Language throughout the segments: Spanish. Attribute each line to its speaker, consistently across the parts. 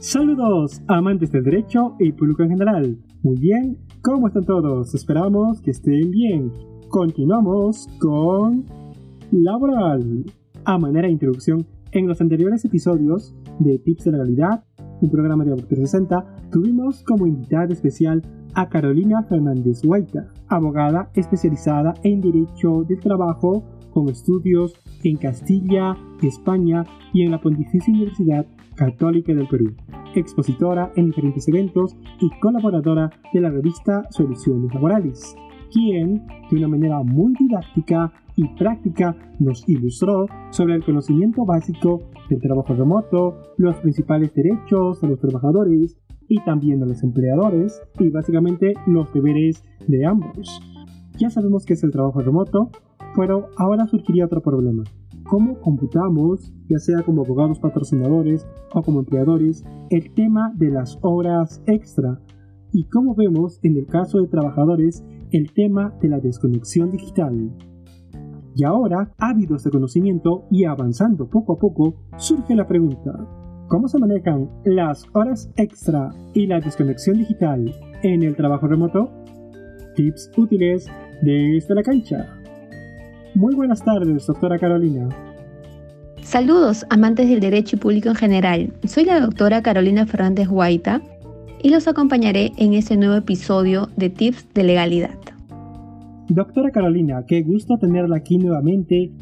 Speaker 1: Saludos, amantes del derecho y público en general. Muy bien, ¿cómo están todos? Esperamos que estén bien. Continuamos con Laboral. A manera de introducción, en los anteriores episodios de Tips de Legalidad, un programa de Abogados 360, tuvimos como invitada especial a Carolina Fernández Guaita, abogada especializada en Derecho del Trabajo con estudios en Castilla, España y en la Pontificia Universidad Católica del Perú, expositora en diferentes eventos y colaboradora de la revista Soluciones Laborales, quien, de una manera muy didáctica y práctica, nos ilustró sobre el conocimiento básico del trabajo remoto, los principales derechos de los trabajadores y también de los empleadores, y básicamente los deberes de ambos. Ya sabemos qué es el trabajo remoto, pero ahora surgiría otro problema. ¿Cómo computamos, ya sea como abogados patrocinadores o como empleadores, el tema de las horas extra? Y cómo vemos en el caso de trabajadores el tema de la desconexión digital. Y ahora, ávidos de conocimiento y avanzando poco a poco, surge la pregunta: ¿cómo se manejan las horas extra y la desconexión digital en el trabajo remoto? Tips útiles desde la cancha. Muy buenas tardes, doctora Carolina.
Speaker 2: Saludos, amantes del derecho y público en general. Soy la doctora Carolina Fernández Guaita y los acompañaré en este nuevo episodio de Tips de Legalidad.
Speaker 1: Doctora Carolina, qué gusto tenerla aquí nuevamente.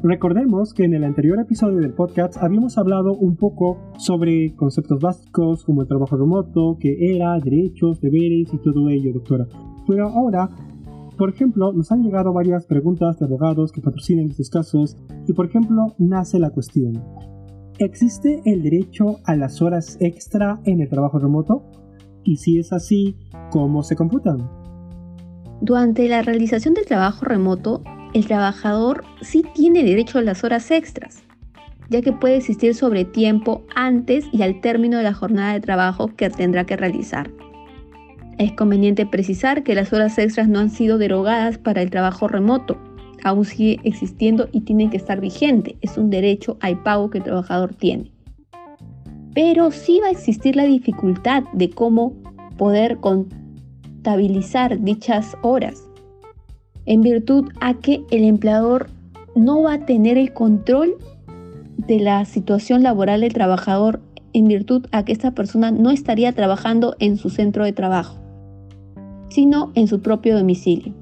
Speaker 1: Recordemos que en el anterior episodio del podcast habíamos hablado un poco sobre conceptos básicos como el trabajo remoto, qué era, derechos, deberes y todo ello, doctora. Pero ahora, por ejemplo, nos han llegado varias preguntas de abogados que patrocinan estos casos y, por ejemplo, nace la cuestión: ¿existe el derecho a las horas extra en el trabajo remoto? Y si es así, ¿cómo se computan?
Speaker 2: Durante la realización del trabajo remoto, el trabajador sí tiene derecho a las horas extras, ya que puede existir sobretiempo antes y al término de la jornada de trabajo que tendrá que realizar. Es conveniente precisar que las horas extras no han sido derogadas para el trabajo remoto, aún sigue existiendo y tienen que estar vigentes. Es un derecho al pago que el trabajador tiene. Pero sí va a existir la dificultad de cómo poder contabilizar dichas horas, en virtud a que el empleador no va a tener el control de la situación laboral del trabajador, en virtud a que esta persona no estaría trabajando en su centro de trabajo, sino en su propio domicilio.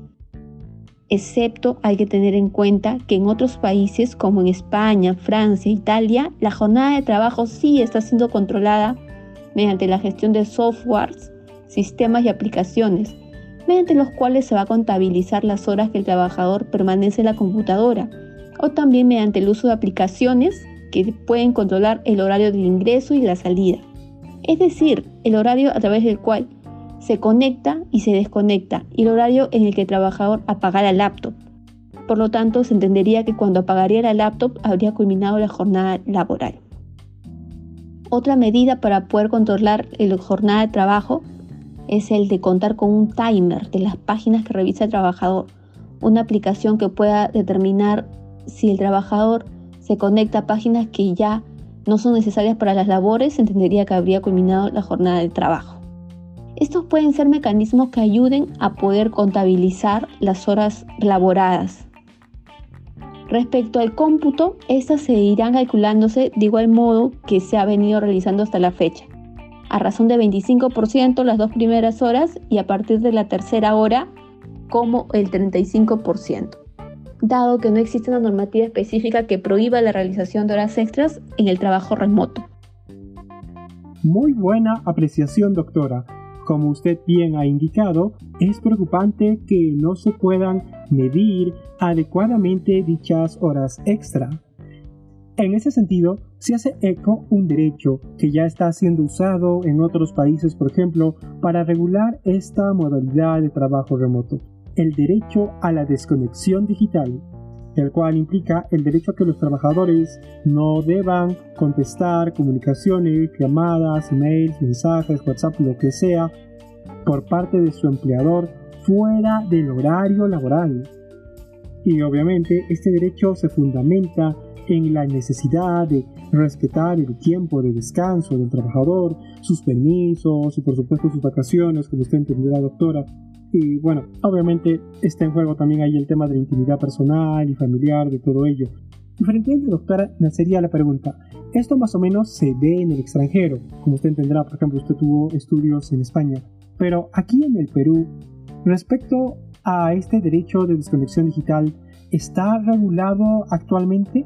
Speaker 2: Excepto hay que tener en cuenta que en otros países como en España, Francia, Italia, la jornada de trabajo sí está siendo controlada mediante la gestión de softwares, sistemas y aplicaciones, mediante los cuales se va a contabilizar las horas que el trabajador permanece en la computadora, o también mediante el uso de aplicaciones que pueden controlar el horario del ingreso y la salida, es decir, el horario a través del cual se conecta y se desconecta, y el horario en el que el trabajador apaga la laptop. Por lo tanto, se entendería que cuando apagaría la laptop habría culminado la jornada laboral. Otra medida para poder controlar la jornada de trabajo es el de contar con un timer de las páginas que revisa el trabajador, una aplicación que pueda determinar si el trabajador se conecta a páginas que ya no son necesarias para las labores. Se entendería que habría culminado la jornada de trabajo. Estos pueden ser mecanismos que ayuden a poder contabilizar las horas laboradas. Respecto al cómputo, estas se irán calculándose de igual modo que se ha venido realizando hasta la fecha, a razón de 25% las 2 primeras horas y a partir de la tercera hora como el 35%, dado que no existe una normativa específica que prohíba la realización de horas extras en el trabajo remoto.
Speaker 1: Muy buena apreciación, doctora. Como usted bien ha indicado, es preocupante que no se puedan medir adecuadamente dichas horas extra. En ese sentido, se hace eco un derecho que ya está siendo usado en otros países, por ejemplo, para regular esta modalidad de trabajo remoto: el derecho a la desconexión digital, el cual implica el derecho a que los trabajadores no deban contestar comunicaciones, llamadas, emails, mensajes, WhatsApp, lo que sea, por parte de su empleador fuera del horario laboral. Y obviamente este derecho se fundamenta en la necesidad de respetar el tiempo de descanso del trabajador, sus permisos y por supuesto sus vacaciones, como usted entenderá, doctora. Y bueno, obviamente está en juego también ahí el tema de la intimidad personal y familiar de todo ello. Y frente a ello, doctora, nacería la pregunta, esto más o menos se ve en el extranjero, como usted entenderá, por ejemplo, usted tuvo estudios en España, pero aquí en el Perú, respecto a este derecho de desconexión digital, ¿está regulado actualmente?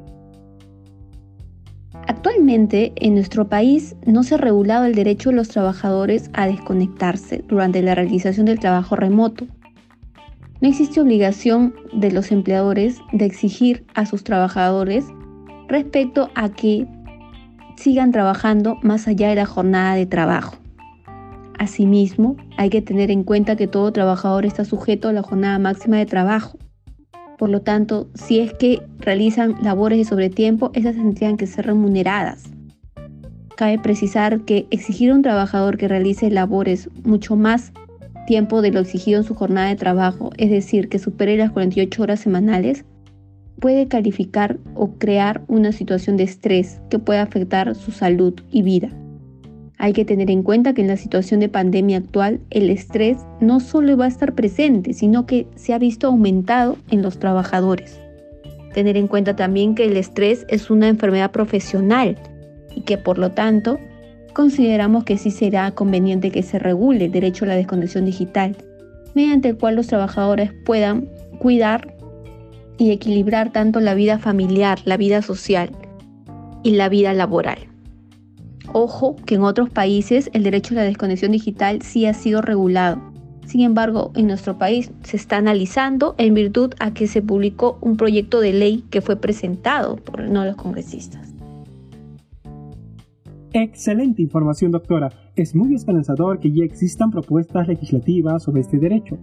Speaker 2: Actualmente, en nuestro país no se ha regulado el derecho de los trabajadores a desconectarse durante la realización del trabajo remoto. No existe obligación de los empleadores de exigir a sus trabajadores respecto a que sigan trabajando más allá de la jornada de trabajo. Asimismo, hay que tener en cuenta que todo trabajador está sujeto a la jornada máxima de trabajo. Por lo tanto, si es que realizan labores de sobretiempo, esas tendrían que ser remuneradas. Cabe precisar que exigir a un trabajador que realice labores mucho más tiempo de lo exigido en su jornada de trabajo, es decir, que supere las 48 horas semanales, puede calificar o crear una situación de estrés que puede afectar su salud y vida. Hay que tener en cuenta que en la situación de pandemia actual, el estrés no solo va a estar presente, sino que se ha visto aumentado en los trabajadores. Tener en cuenta también que el estrés es una enfermedad profesional y que por lo tanto consideramos que sí será conveniente que se regule el derecho a la desconexión digital, mediante el cual los trabajadores puedan cuidar y equilibrar tanto la vida familiar, la vida social y la vida laboral. Ojo que en otros países el derecho a la desconexión digital sí ha sido regulado. Sin embargo, en nuestro país se está analizando en virtud a que se publicó un proyecto de ley que fue presentado por uno de los congresistas.
Speaker 1: Excelente información, doctora. Es muy esperanzador que ya existan propuestas legislativas sobre este derecho.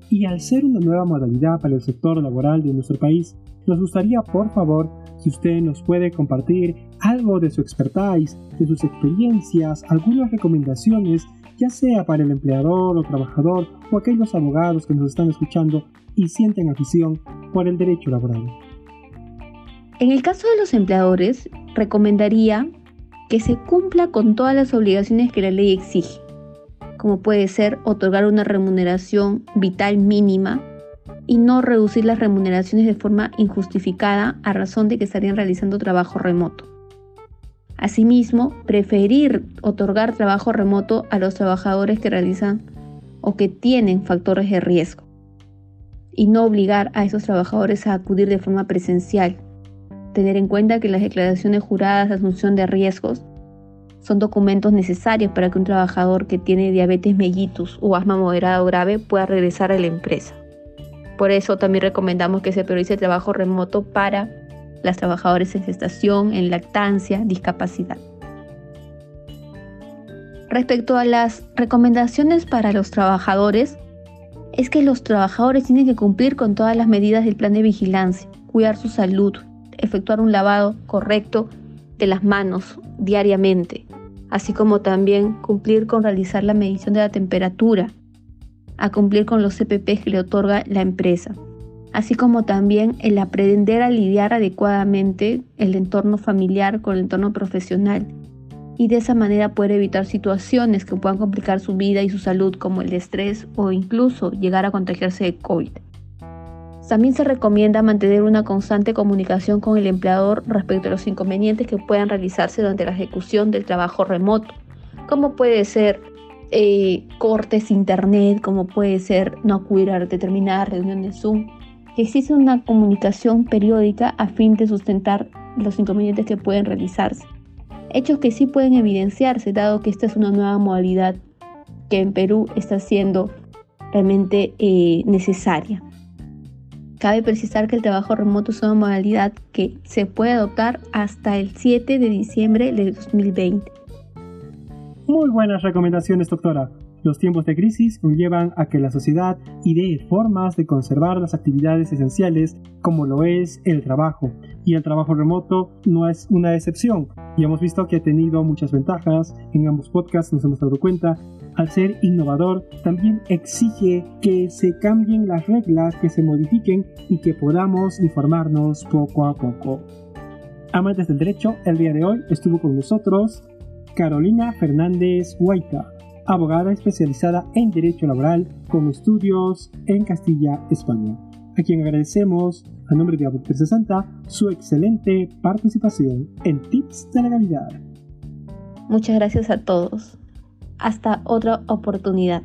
Speaker 1: Y al ser una nueva modalidad para el sector laboral de nuestro país, nos gustaría, por favor, si usted nos puede compartir algo de su expertise, de sus experiencias, algunas recomendaciones, ya sea para el empleador o trabajador o aquellos abogados que nos están escuchando y sienten afición por el derecho laboral.
Speaker 2: En el caso de los empleadores, recomendaría que se cumpla con todas las obligaciones que la ley exige, como puede ser otorgar una remuneración vital mínima y no reducir las remuneraciones de forma injustificada a razón de que estarían realizando trabajo remoto. Asimismo, preferir otorgar trabajo remoto a los trabajadores que realizan o que tienen factores de riesgo y no obligar a esos trabajadores a acudir de forma presencial. Tener en cuenta que las declaraciones juradas de asunción de riesgos son documentos necesarios para que un trabajador que tiene diabetes mellitus o asma moderada o grave pueda regresar a la empresa. Por eso también recomendamos que se priorice el trabajo remoto para las trabajadoras en gestación, en lactancia, discapacidad. Respecto a las recomendaciones para los trabajadores, es que los trabajadores tienen que cumplir con todas las medidas del plan de vigilancia, cuidar su salud, efectuar un lavado correcto de las manos diariamente, así como también cumplir con realizar la medición de la temperatura, a cumplir con los CPP que le otorga la empresa, así como también el aprender a lidiar adecuadamente el entorno familiar con el entorno profesional y de esa manera poder evitar situaciones que puedan complicar su vida y su salud como el estrés o incluso llegar a contagiarse de COVID. También se recomienda mantener una constante comunicación con el empleador respecto a los inconvenientes que puedan realizarse durante la ejecución del trabajo remoto, como puede ser cortes internet, como puede ser no acudir a determinadas reuniones Zoom. Existe una comunicación periódica a fin de sustentar los inconvenientes que pueden realizarse. Hechos que sí pueden evidenciarse, dado que esta es una nueva modalidad que en Perú está siendo realmente necesaria. Cabe precisar que el trabajo remoto es una modalidad que se puede adoptar hasta el 7 de diciembre de 2020.
Speaker 1: Muy buenas recomendaciones, doctora. Los tiempos de crisis conllevan a que la sociedad idee formas de conservar las actividades esenciales como lo es el trabajo, y el trabajo remoto no es una excepción. Y hemos visto que ha tenido muchas ventajas, en ambos podcasts nos hemos dado cuenta. Al ser innovador, también exige que se cambien las reglas, que se modifiquen y que podamos informarnos poco a poco. Amantes del derecho, el día de hoy estuvo con nosotros Carolina Fernández Guaita, abogada especializada en derecho laboral con estudios en Castilla, España, a quien agradecemos, a nombre de Abo 360, su excelente participación en Tips de Legalidad.
Speaker 2: Muchas gracias a todos. Hasta otra oportunidad.